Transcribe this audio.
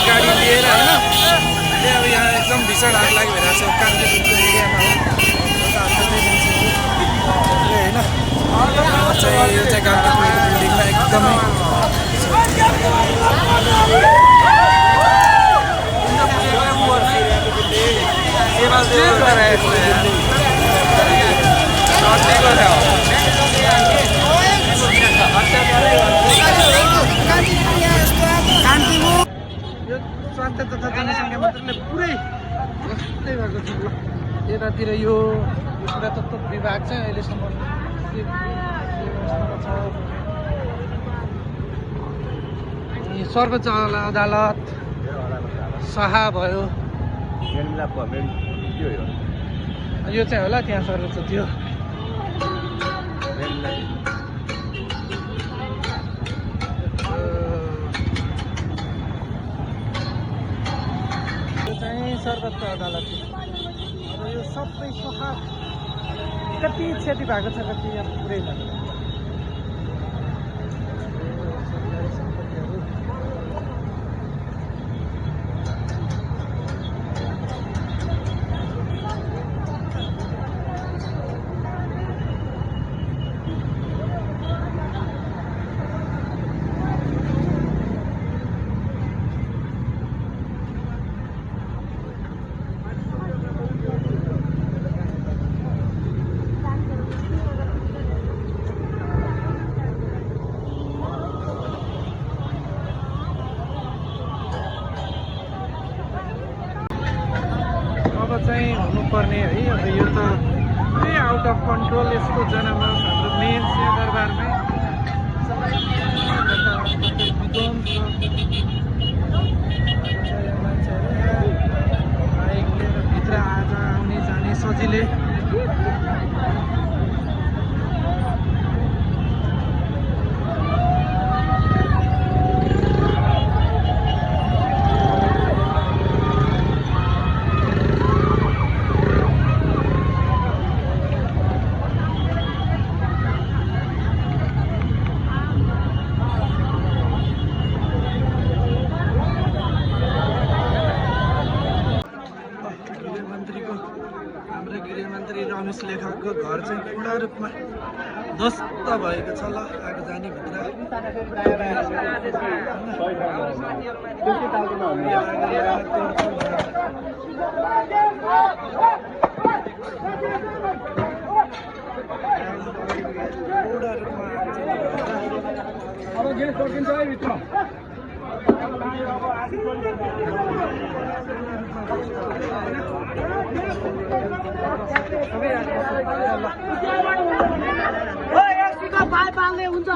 गाडी लिएर होइन अब यहाँ एकदम भीषण आग लागि भइरहेको छ कान्तिपुरको एरियामा हो होइन यो चाहिँ कान्तिपुरको बिल्डिङमा एकदमै स्वास्थ्य तथा जनसङ्ख्या मन्त्रालयले पुरै जस्तै भएको छ। यतातिर यो पुरातत्व विभाग चाहिँ अहिलेसम्म सर्वोच्च अदालत शाह भयो यो चाहिँ होला त्यहाँ सर्वोच्च थियो। सर्वोच्च अदालत अब यो सबै सफा कति क्षति भएको छ कति यहाँ पुरै लाग्यो। चाहिँ हुनुपर्ने है अब यो त पुरै आउट अफ कन्ट्रोल यसको जनमानस हाम्रो मेन सिंहदरबारमै बाइक लिएर भित्र आज आउने जाने सजिलै हाम्रो गृहमन्त्री रमेश लेखकको घर चाहिँ पूर्ण रूपमा ध्वस्त भएको छ। ल आएको जाने भित्र पाल्ने हुन्छ